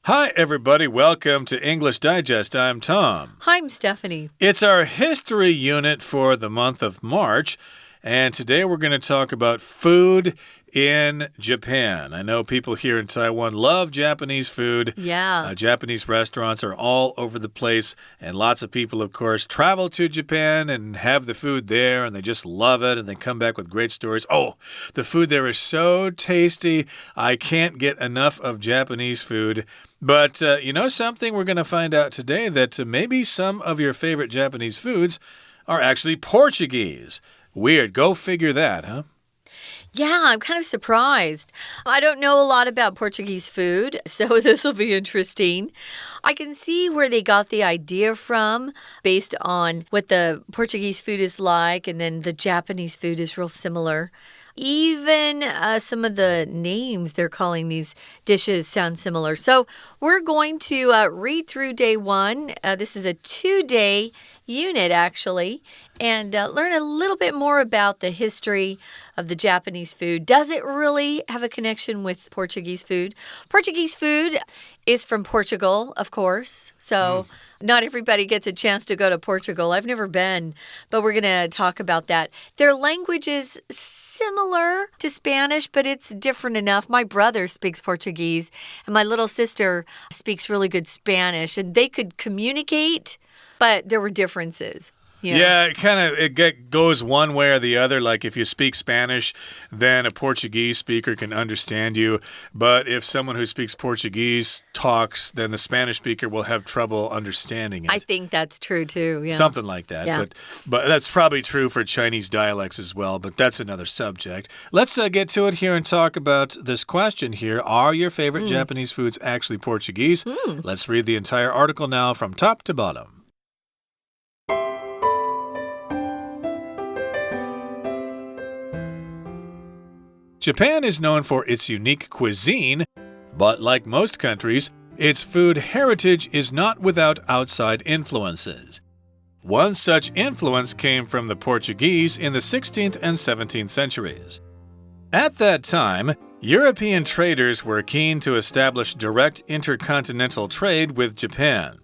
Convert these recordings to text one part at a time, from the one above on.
Hi, everybody. Welcome to English Digest. I'm Tom. Hi, I'm Stephanie. It's our history unit for the month of March, and today we're going to talk about food in Japan. I know people here in Taiwan love Japanese food. Yeah. Japanese restaurants are all over the place, and lots of people, of course, travel to Japan and have the food there, and they just love it, and they come back with great stories. Oh, the food there is so tasty. I can't get enough of Japanese food. But you know something? We're going to find out today that maybe some of your favorite Japanese foods are actually Portuguese. Weird. Go figure that, huh? Yeah, I'm kind of surprised. I don't know a lot about Portuguese food, so this will be interesting. I can see where they got the idea from based on what the Portuguese food is like, and then the Japanese food is real similar. Even some of the names they're calling these dishes sound similar. So we're going to read through day one. This is a 2-day unit, actually, and learn a little bit more about the history of the Japanese food. Does it really have a connection with Portuguese food? Portuguese food is from Portugal, of course. So not everybody gets a chance to go to Portugal. I've never been, but we're going to talk about that. Their language is similar to Spanish, but it's different enough. My brother speaks Portuguese, and my little sister speaks really good Spanish, and they could communicate, but there were differences. Yeah, it goes one way or the other. Like if you speak Spanish, then a Portuguese speaker can understand you. But if someone who speaks Portuguese talks, then the Spanish speaker will have trouble understanding it. I think that's true too. Yeah. Something like that. Yeah. But that's probably true for Chinese dialects as well. But that's another subject. Let's get to it here and talk about this question here. Are your favorite Japanese foods actually Portuguese? Let's read the entire article now from top to bottom. Japan is known for its unique cuisine, but like most countries, its food heritage is not without outside influences. One such influence came from the Portuguese in the 16th and 17th centuries. At that time, European traders were keen to establish direct intercontinental trade with Japan.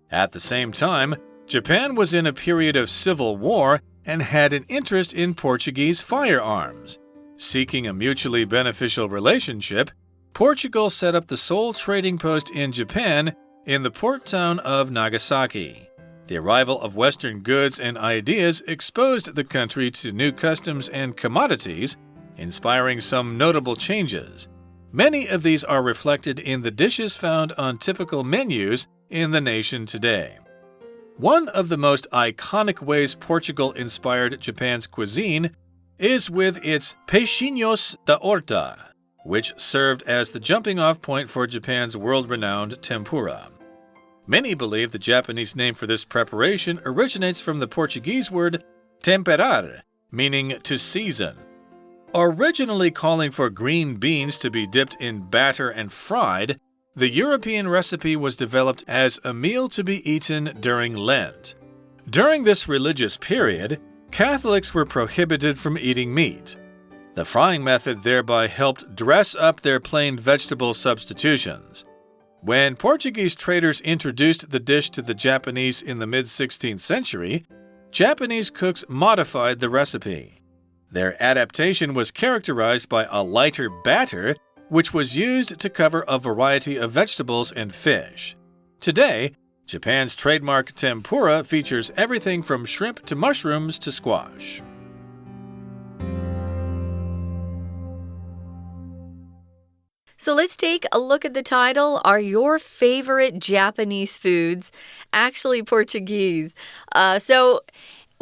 At the same time, Japan was in a period of civil war and had an interest in Portuguese firearms. Seeking a mutually beneficial relationship, Portugal set up the sole trading post in Japan in the port town of Nagasaki. The arrival of Western goods and ideas exposed the country to new customs and commodities, inspiring some notable changes. Many of these are reflected in the dishes found on typical menus in the nation today. One of the most iconic ways Portugal inspired Japan's cuisine is with its peixinhos da horta, which served as the jumping-off point for Japan's world-renowned tempura. Many believe the Japanese name for this preparation originates from the Portuguese word temperar, meaning to season. Originally calling for green beans to be dipped in batter and fried, the European recipe was developed as a meal to be eaten during Lent. During this religious period, Catholics were prohibited from eating meat. The frying method thereby helped dress up their plain vegetable substitutions. When Portuguese traders introduced the dish to the Japanese in the mid-16th century, Japanese cooks modified the recipe. Their adaptation was characterized by a lighter batter, which was used to cover a variety of vegetables and fish. Today, Japan's trademark tempura features everything from shrimp to mushrooms to squash. So let's take a look at the title. Are your favorite Japanese foods actually Portuguese? So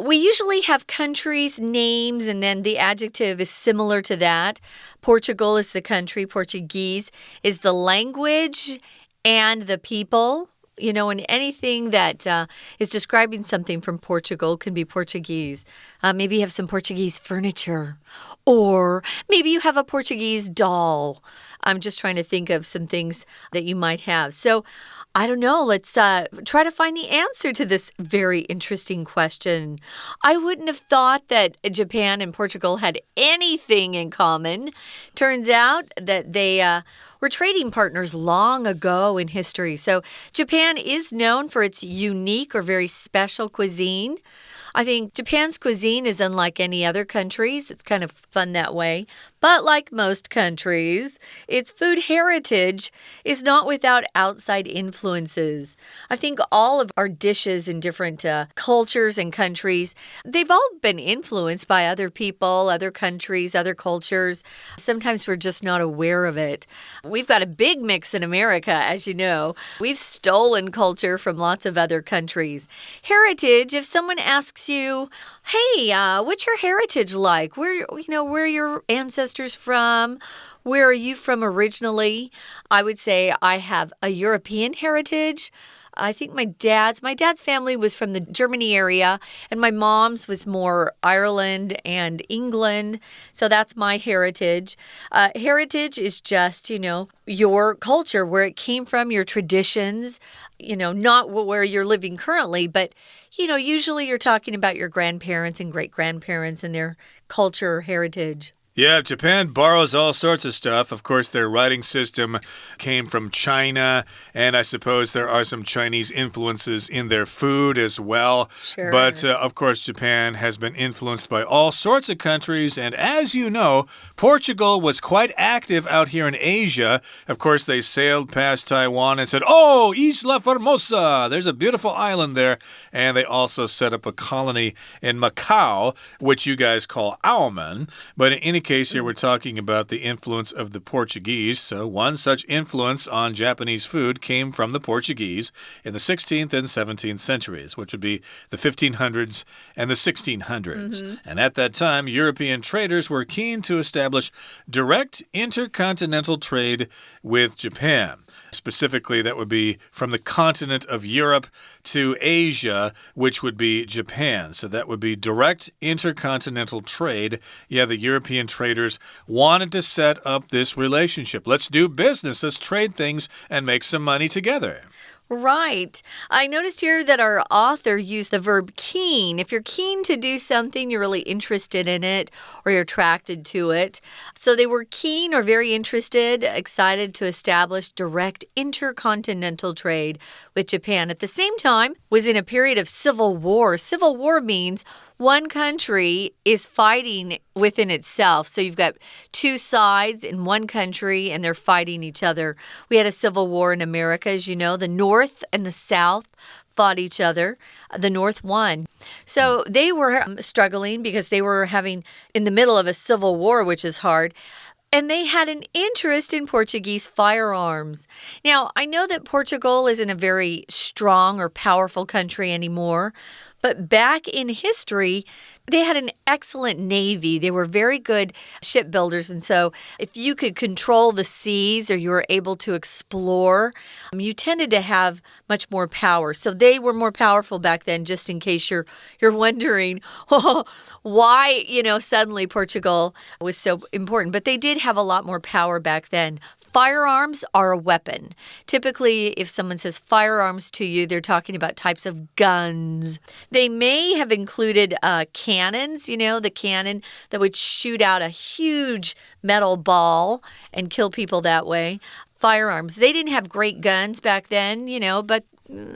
we usually have countries' names, and then the adjective is similar to that. Portugal is the country. Portuguese is the language and the people. And anything that is describing something from Portugal can be Portuguese. Maybe you have some Portuguese furniture. Or maybe you have a Portuguese doll. I'm just trying to think of some things that you might have. So, I don't know. Let's try to find the answer to this very interesting question. I wouldn't have thought that Japan and Portugal had anything in common. Turns out that they were trading partners long ago in history. So Japan is known for its unique or very special cuisine. I think Japan's cuisine is unlike any other country's. It's kind of fun that way. But like most countries, its food heritage is not without outside influences. I think all of our dishes in different cultures and countries, they've all been influenced by other people, other countries, other cultures. Sometimes we're just not aware of it. We've got a big mix in America, as you know. We've stolen culture from lots of other countries. Heritage, if someone asks you, hey, what's your heritage like? Where are your ancestors from? Where are you from originally? I would say I have a European heritage. I think my dad's family was from the Germany area, and my mom's was more Ireland and England. So that's my heritage. Heritage is just, your culture, where it came from, your traditions, not where you're living currently, but, usually you're talking about your grandparents and great-grandparents and their culture, heritage. Yeah, Japan borrows all sorts of stuff. Of course, their writing system came from China, and I suppose there are some Chinese influences in their food as well. Sure. But, of course, Japan has been influenced by all sorts of countries, and as you know, Portugal was quite active out here in Asia. Of course, they sailed past Taiwan and said, "Oh, Isla Formosa! There's a beautiful island there." And they also set up a colony in Macau, which you guys call Auman. But in any case, here we're talking about the influence of the Portuguese. So one such influence on Japanese food came from the Portuguese in the 16th and 17th centuries, which would be the 1500s and the 1600s. And at that time, European traders were keen to establish direct intercontinental trade with Japan. Specifically, that would be from the continent of Europe to Asia, which would be Japan. So that would be direct intercontinental trade. Yeah, the European traders wanted to set up this relationship. Let's do business. Let's trade things and make some money together. Right. I noticed here that our author used the verb keen. If you're keen to do something, you're really interested in it or you're attracted to it. So they were keen or very interested, excited to establish direct intercontinental trade with Japan. At the same time, was in a period of civil war. Civil war means one country is fighting within itself. So you've got two sides in one country and they're fighting each other. We had a civil war in America, as you know. The North and the South fought each other. The North won. So they were struggling because they were in the middle of a civil war, which is hard. And they had an interest in Portuguese firearms. Now, I know that Portugal isn't a very strong or powerful country anymore, but back in history, they had an excellent navy. They were very good shipbuilders. And so if you could control the seas or you were able to explore, you tended to have much more power. So they were more powerful back then, just in case you're wondering why, suddenly Portugal was so important. But they did have a lot more power back then. Firearms are a weapon. Typically, if someone says firearms to you, they're talking about types of guns. They may have included cannons, the cannon that would shoot out a huge metal ball and kill people that way. Firearms. They didn't have great guns back then, but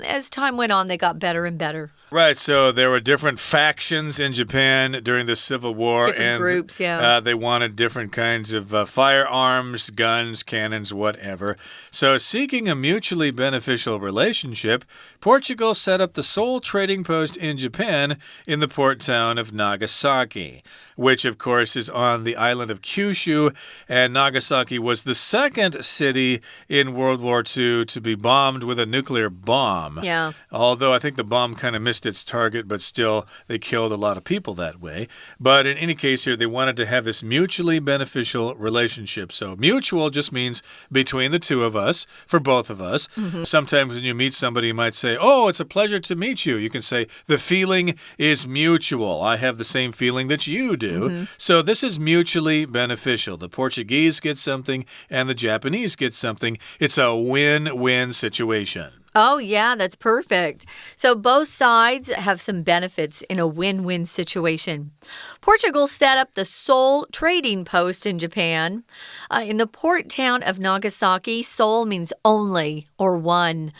as time went on, they got better and better. Right, so there were different factions in Japan during the Civil War. Different groups, yeah. They wanted different kinds of firearms, guns, cannons, whatever. So seeking a mutually beneficial relationship, Portugal set up the sole trading post in Japan in the port town of Nagasaki, which, of course, is on the island of Kyushu. And Nagasaki was the second city in World War II to be bombed with a nuclear bomb. Yeah. Although I think the bomb kind of missed missed its target, but still they killed a lot of people that way. But in any case here, they wanted to have this mutually beneficial relationship. So mutual just means between the two of us, for both of us. Sometimes when you meet somebody, you might say, oh, it's a pleasure to meet you. You can say, the feeling is mutual. I have the same feeling that you do. So this is mutually beneficial. The Portuguese get something and the Japanese get something. It's a win-win situation. Oh, yeah, that's perfect. So both sides have some benefits in a win-win situation. Portugal set up the sole trading post in Japan. In the port town of Nagasaki, sole means only or one.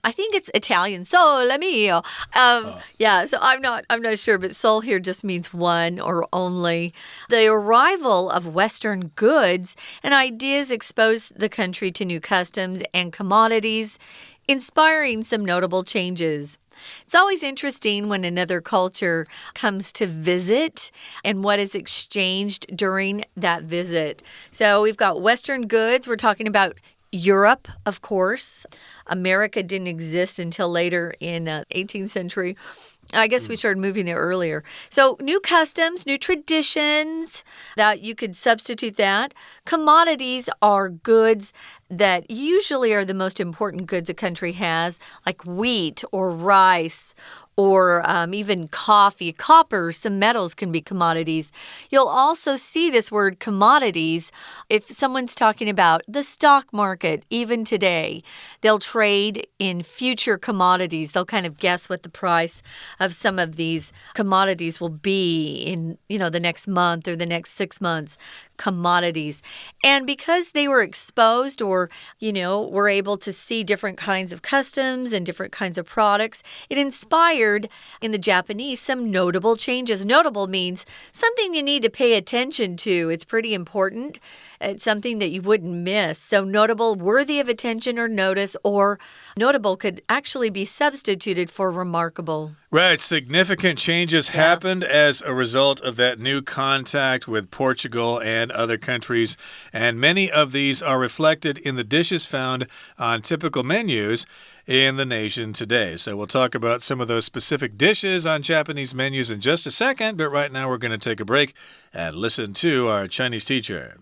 I think it's Italian, sole mio. Yeah, so I'm not sure, but sole here just means one or only. The arrival of Western goods and ideas exposed the country to new customs and commodities, inspiring some notable changes. It's always interesting when another culture comes to visit and what is exchanged during that visit. So we've got Western goods. We're talking about Europe, of course. America didn't exist until later in the 18th century. I guess we started moving there earlier. So new customs, new traditions, that you could substitute that. Commodities are goods that usually are the most important goods a country has, like wheat or rice or even coffee. Copper, some metals can be commodities. You'll also see this word commodities if someone's talking about the stock market, even today. They'll trade in future commodities. They'll kind of guess what the price of some of these commodities will be in, the next month or the next 6 months. Commodities. And because they were exposed or, were able to see different kinds of customs and different kinds of products, it inspired in the Japanese some notable changes. Notable means something you need to pay attention to. It's pretty important. It's something that you wouldn't miss. So notable, worthy of attention or notice, or notable could actually be substituted for remarkable. Right, significant changes happened as a result of that new contact with Portugal and other countries, and many of these are reflected in the dishes found on typical menus in the nation today. So we'll talk about some of those specific dishes on Japanese menus in just a second, but right now we're going to take a break and listen to our Chinese teacher.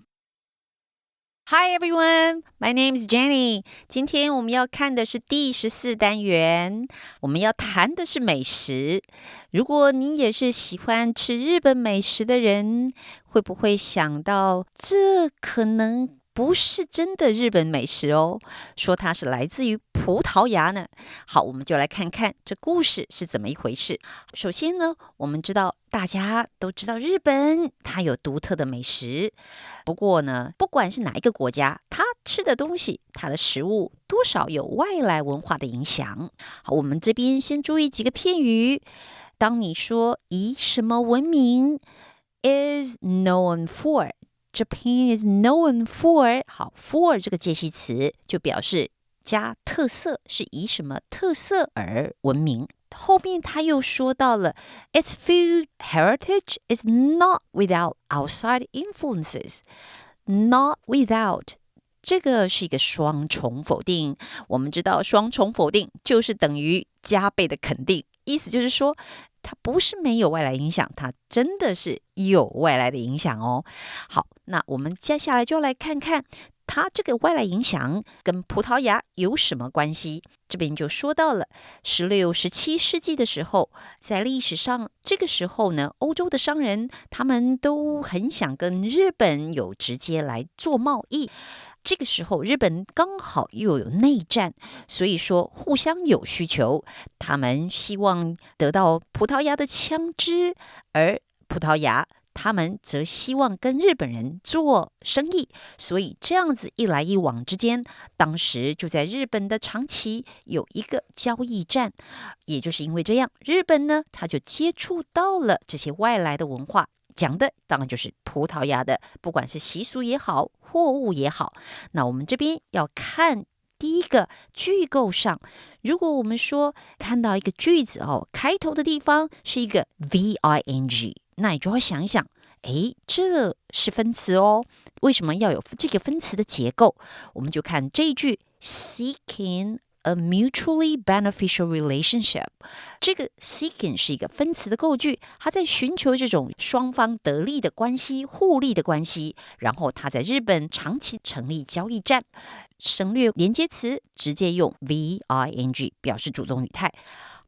Hi everyone, my name is Jenny. 今天我们要看的是第14单元，我们要谈的是美食。如果您也是喜欢吃日本美食的人，会不会想到这可能不是真的日本美食哦，说它是来自于葡萄牙呢？好，我们就来看看这故事是怎么一回事。首先呢，我们知道大家都知道日本它有独特的美食，不过呢，不管是哪一个国家，它吃的东西，它的食物多少有外来文化的影响。好，我们这边先注意几个片语。当你说以什么闻名 is known for， Japan is known for， 好 for 这个介系词就表示加特色，是以什么特色而闻名。后面他又说到了 Its food heritage is not without outside influences. Not without 这个是一个双重否定，我们知道双重否定就是等于加倍的肯定，意思就是说它不是没有外来影响，它真的是有外来的影响哦。好，那我们接下来就来看看它这个外来影响跟葡萄牙有什么关系？这边就说到了16、17世纪的时候，在历史上这个时候呢，欧洲的商人他们都很想跟日本有直接来做贸易。这个时候日本刚好又有内战，所以说互相有需求，他们希望得到葡萄牙的枪支，而葡萄牙他们则希望跟日本人做生意，所以这样子一来一往之间，当时就在日本的长崎有一个交易站，也就是因为这样，日本呢他就接触到了这些外来的文化，讲的当然就是葡萄牙的，不管是习俗也好，货物也好。那我们这边要看第一个句构上，如果我们说看到一个句子开头的地方是一个 VING， 那你就要想一想，这是分词哦，为什么要有这个分词的结构？我们就看这一句 Seeking a mutually beneficial relationship。这个 seeking 是一个分词的构句，它在寻求这种双方得利的关系、互利的关系。然后它在日本长期成立交易站，省略连接词，直接用 VING 表示主动语态。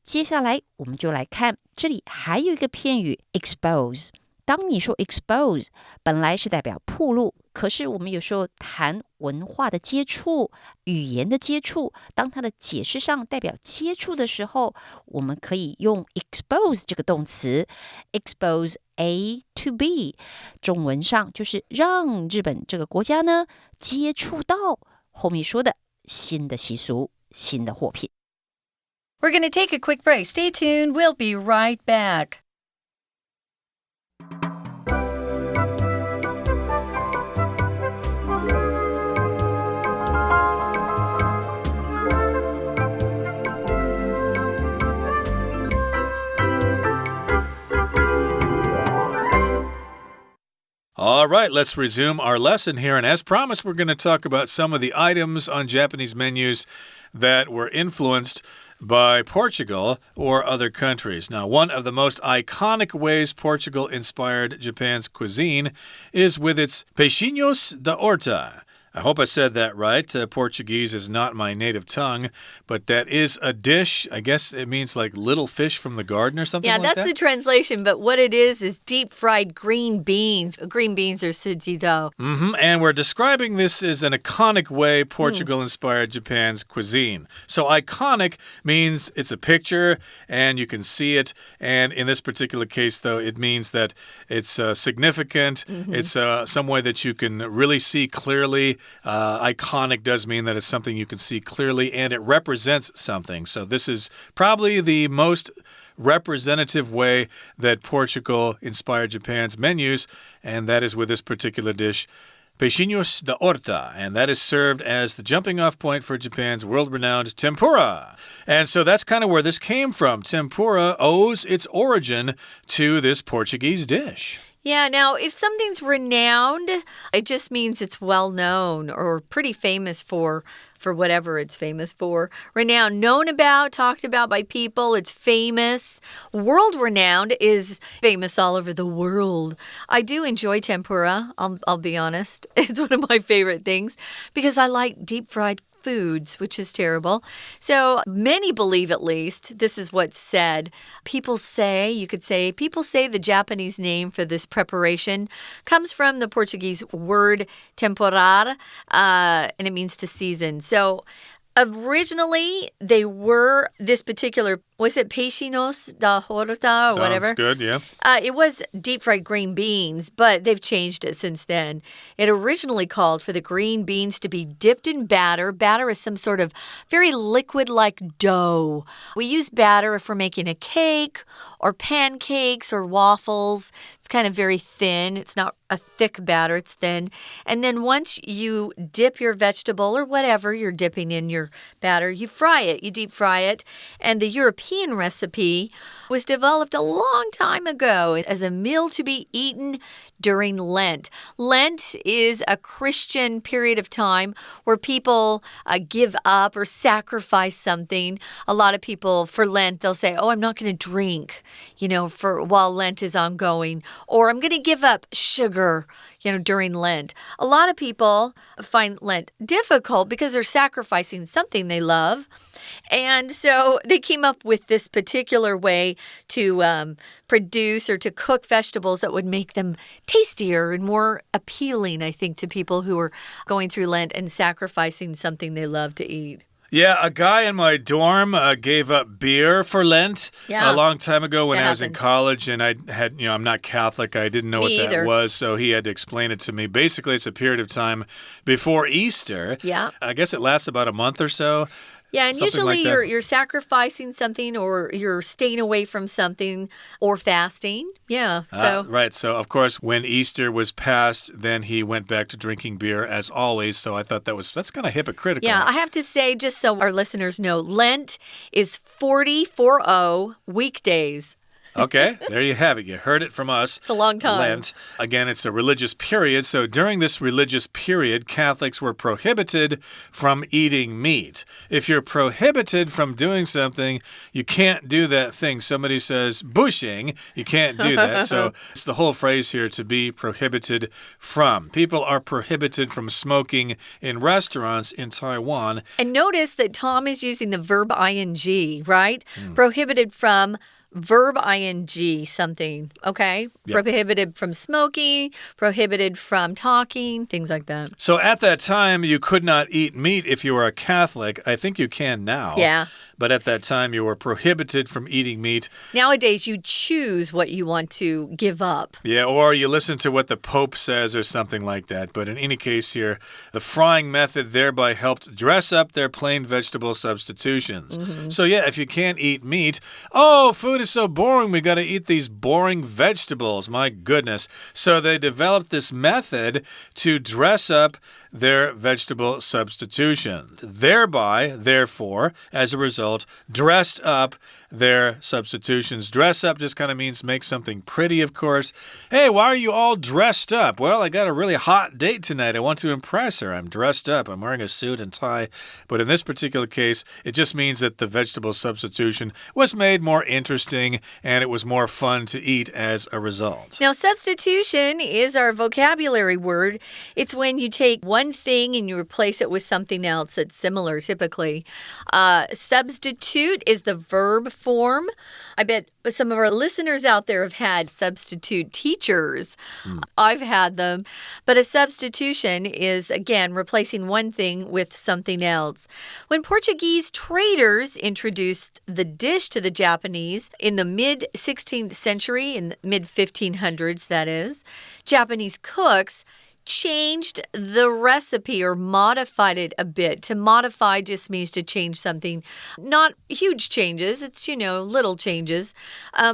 接下来我们就来看，这里还有一个片语 expose。当你说 expose， 本来是代表暴露，可是我们有时候谈文化的接触、语言的接触，当它的解释上代表接触的时候，我们可以用 expose 这个动词 expose A to B， 中文上就是让日本这个国家呢接触到后面说的新的习俗、新的货品。We're going to take a quick break. Stay tuned. We'll be right back. All right, let's resume our lesson here. And as promised, we're going to talk about some of the items on Japanese menus that were influenced by Portugal or other countries. Now, one of the most iconic ways Portugal inspired Japan's cuisine is with its peixinhos da horta. I hope I said that right. Portuguese is not my native tongue, but that is a dish. I guess it means like little fish from the garden or something like that? Yeah, that's the translation, but what it is deep-fried green beans. Green beans are suji, though. And we're describing this as an iconic way Portugal inspired Japan's cuisine. So iconic means it's a picture and you can see it. And in this particular case, though, it means that it's significant. It's some way that you can really see clearly. Iconic does mean that it's something you can see clearly and it represents something. So this is probably the most representative way that Portugal inspired Japan's menus, and that is with this particular dish, peixinhos da horta, and that is served as the jumping off point for Japan's world-renowned tempura. And so that's kind of where this came from. Tempura owes its origin to this Portuguese dish. Yeah, now if something's renowned, it just means it's well known or pretty famous for whatever it's famous for. Renowned, known about, talked about by people, it's famous. World renowned is famous all over the world. I do enjoy tempura, I'll be honest. It's one of my favorite things because I like deep-fried foods, which is terrible. So many believe, at least, this is what's said. People say the Japanese name for this preparation comes from the Portuguese word temporar, and it means to season. So originally, they were this particular, was it peixinhos da horta or whatever? Sounds good, yeah. It was deep-fried green beans, but they've changed it since then. It originally called for the green beans to be dipped in batter. Batter is some sort of very liquid-like dough. We use batter if we're making a cake or pancakes or waffles. It's kind of very thin. It's not a thick batter, it's thin. And then once you dip your vegetable or whatever you're dipping in your batter, you fry it, you deep fry it. And the European recipe was developed a long time ago as a meal to be eaten during Lent. Lent is a Christian period of time where people give up or sacrifice something. A lot of people for Lent, they'll say, oh, I'm not going to drink, while Lent is ongoing, or I'm going to give up sugar, during Lent. A lot of people find Lent difficult because they're sacrificing something they love. And so they came up with this particular way to produce or to cook vegetables that would make them tastier and more appealing, I think, to people who are going through Lent and sacrificing something they love to eat. Yeah, a guy in my dorm gave up beer for Lent a long time ago when I was in college, and I had, I'm not Catholic. I didn't know what that was, so he had to explain it to me. Basically, it's a period of time before Easter. Yeah. I guess it lasts about a month or so. Yeah, and usually you're sacrificing something or you're staying away from something or fasting. Yeah, so. Right, so of course when Easter was passed, then he went back to drinking beer as always, so I thought that's kind of hypocritical. Yeah, I have to say, just so our listeners know, Lent is 40 weekdays. Okay, there you have it. You heard it from us. It's a long time. Lent. Again, it's a religious period. So during this religious period, Catholics were prohibited from eating meat. If you're prohibited from doing something, you can't do that thing. Somebody says, bushing, you can't do that. So it's the whole phrase here, to be prohibited from. People are prohibited from smoking in restaurants in Taiwan. And notice that Tom is using the verb ing, right? Prohibited from verb ing something, okay? Yep. Prohibited from smoking, prohibited from talking, things like that. So at that time, you could not eat meat if you were a Catholic. I think you can now. Yeah. But at that time, you were prohibited from eating meat. Nowadays, you choose what you want to give up. Yeah, or you listen to what the Pope says or something like that. But in any case here, the frying method thereby helped dress up their plain vegetable substitutions. So yeah, if you can't eat meat, oh, food is so boring, we got to eat these boring vegetables. My goodness. So they developed this method to dress up their vegetable substitutions. Thereby, therefore, as a result, dressed up their substitutions. Dress up just kind of means make something pretty, of course. Hey, why are you all dressed up? Well, I got a really hot date tonight. I want to impress her. I'm dressed up. I'm wearing a suit and tie. But in this particular case, it just means that the vegetable substitution was made more interesting and it was more fun to eat as a result. Now, substitution is our vocabulary word. It's when you take one thing and you replace it with something else that's similar, typically. Substitute is the verb form. I bet some of our listeners out there have had substitute teachers. I've had them. But a substitution is, again, replacing one thing with something else. When Portuguese traders introduced the dish to the Japanese in the mid-16th century, in the mid-1500s, that is, Japanese cooks changed the recipe or modified it a bit. To modify just means to change something. Not huge changes. It's, little changes.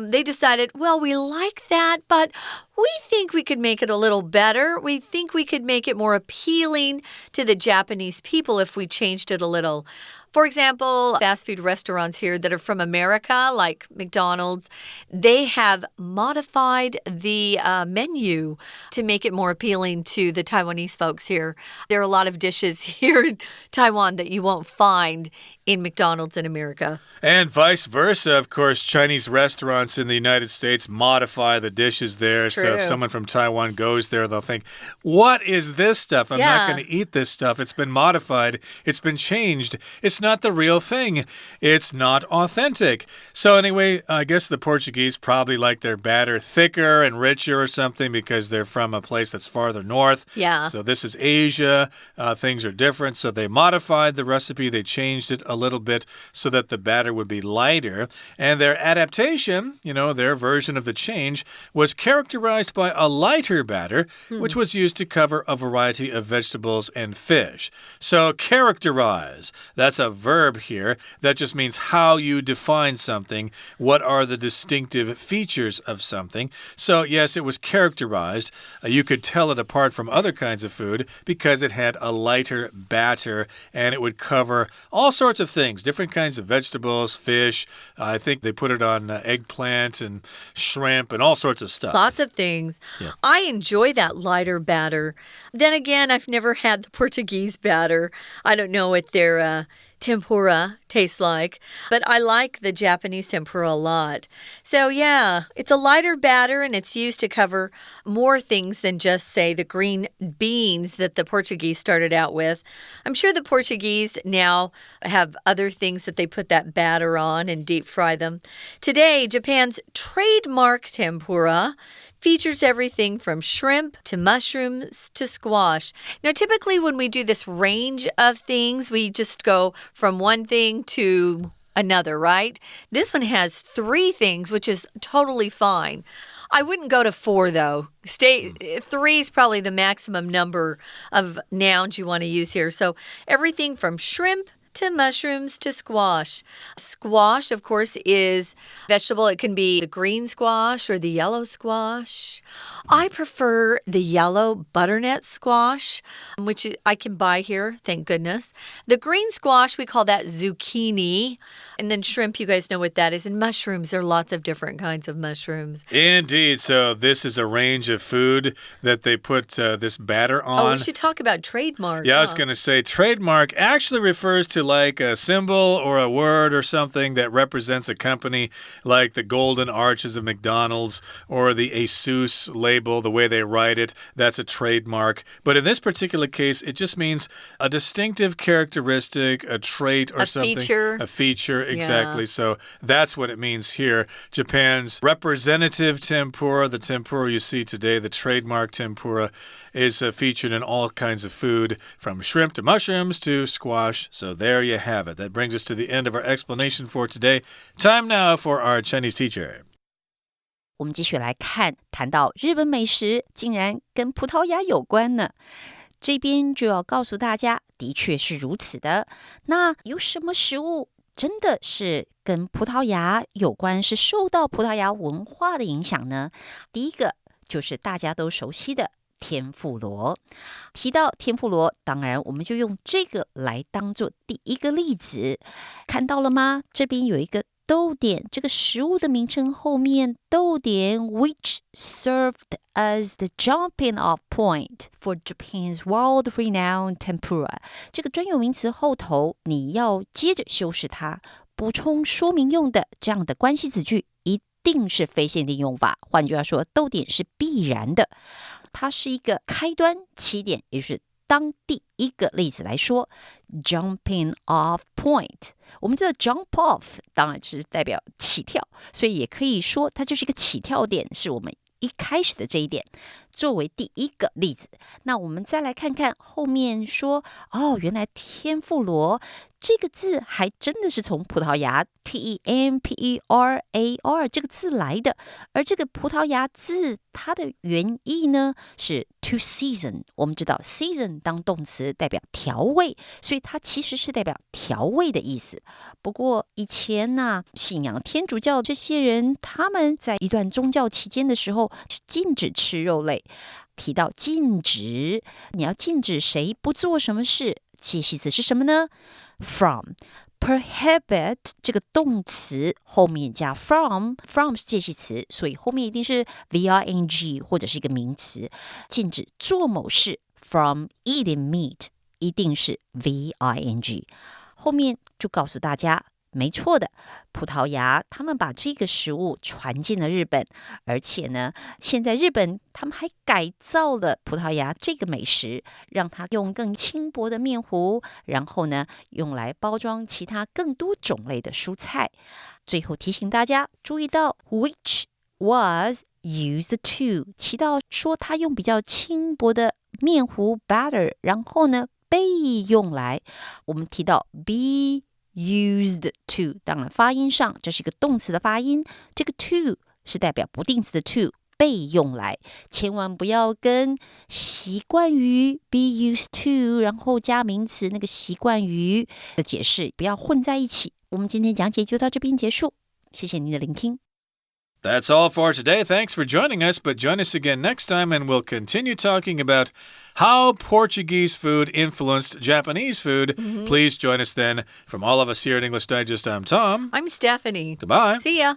They decided, well, we like that, but we think we could make it a little better. We think we could make it more appealing to the Japanese people if we changed it a little. For example, fast food restaurants here that are from America, like McDonald's, they have modified the menu to make it more appealing to the Taiwanese folks here. There are a lot of dishes here in Taiwan that you won't find in McDonald's in America. And vice versa, of course, Chinese restaurants in the United States modify the dishes there. True. So if someone from Taiwan goes there, they'll think, what is this stuff? I'm not going to eat this stuff. It's been modified. It's been changed. It's not the real thing. It's not authentic. So anyway, I guess the Portuguese probably like their batter thicker and richer or something because they're from a place that's farther north. Yeah. So this is Asia. Things are different. So they modified the recipe. They changed it a little bit so that the batter would be lighter. And their adaptation, their version of the change, was characterized by a lighter batter, which was used to cover a variety of vegetables and fish. So characterize, that's a verb here. That just means how you define something. What are the distinctive features of something? So yes, it was characterized. You could tell it apart from other kinds of food because it had a lighter batter and it would cover all sorts of things, different kinds of vegetables, fish. I think they put it on eggplant and shrimp and all sorts of stuff. Lots of things. Yeah. I enjoy that lighter batter. Then again, I've never had the Portuguese batter. I don't know what their tempura tastes like, but I like the Japanese tempura a lot. So yeah, it's a lighter batter and it's used to cover more things than just, say, the green beans that the Portuguese started out with. I'm sure the Portuguese now have other things that they put that batter on and deep fry them. Today, Japan's trademark tempura features everything from shrimp to mushrooms to squash. Now, typically when we do this range of things, we just go from one thing to another, right? This one has 3 things, which is totally fine. I wouldn't go to 4, though. 3 is probably the maximum number of nouns you want to use here. So everything from shrimp to mushrooms to squash. Squash, of course, is vegetable. It can be the green squash or the yellow squash. I prefer the yellow butternut squash, which I can buy here, thank goodness. The green squash, we call that zucchini. And then shrimp, you guys know what that is. And mushrooms, there are lots of different kinds of mushrooms. Indeed. So this is a range of food that they put this batter on. Oh, we should talk about trademark. Yeah, I was going to say trademark actually refers to like a symbol or a word or something that represents a company, like the golden arches of McDonald's or the ASUS label, the way they write it. That's a trademark. But in this particular case, it just means a distinctive characteristic, a trait or something. A feature, exactly. Yeah. So that's what it means here. Japan's representative tempura, the tempura you see today, the trademark tempura, is featured in all kinds of food, from shrimp to mushrooms to squash. So there you have it. That brings us to the end of our explanation for today. Time now for our Chinese teacher. 我们继续来看，谈到日本美食竟然跟葡萄牙有关呢。这边就要告诉大家，的确是如此的。那有什么食物真的是跟葡萄牙有关，是受到葡萄牙文化的影响呢？第一个就是大家都熟悉的天妇罗。提到天妇罗，当然我们就用这个来当做第一个例子。看到了吗？这边有一个逗点，这个食物的名称后面逗点 which served as the jumping off point for Japan's world-renowned tempura。 这个专有名词后头你要接着修饰它，补充说明用的这样的关系子句一定是非限定用法，换句话说，逗点是必然的，它是一个开端起点，也就是当第一个例子来说 jumping off point， 我们知道 jump off 当然是代表起跳，所以也可以说它就是一个起跳点，是我们一开始的这一点作为第一个例子。那我们再来看看后面说，原来天妇罗这个字还真的是从葡萄牙 temperar 这个字来的，而这个葡萄牙字它的原意呢是 to season。 我们知道 season 当动词代表调味，所以它其实是代表调味的意思。不过以前信仰天主教这些人，他们在一段宗教期间的时候是禁止吃肉类。提到禁止，你要禁止谁不做什么事，介系词是什么呢？ From prohibit 这个动词后面加 from 是介系词，所以后面一定是 VING 或者是一个名词。禁止做某事 from eating meat 一定是 VING。 后面就告诉大家没错的，葡萄牙他们把这个食物传进了日本，而且呢，现在日本他们还改造了葡萄牙这个美食，让它用更轻薄的面糊，然后呢，用来包装其他更多种类的蔬菜。最后提醒大家注意到 which was used to， 提到说它用比较轻薄的面糊 butter， 然后呢被用来，我们提到 be used to， 当然发音上这是一个动词的发音，这个 to 是代表不定词的 to， 被用来，千万不要跟习惯于 be used to 然后加名词那个习惯于的解释不要混在一起。我们今天讲解就到这边结束，谢谢您的聆听。That's all for today. Thanks for joining us, but join us again next time and we'll continue talking about how Portuguese food influenced Japanese food. Please join us then. From all of us here at English Digest, I'm Tom. I'm Stephanie. Goodbye. See ya.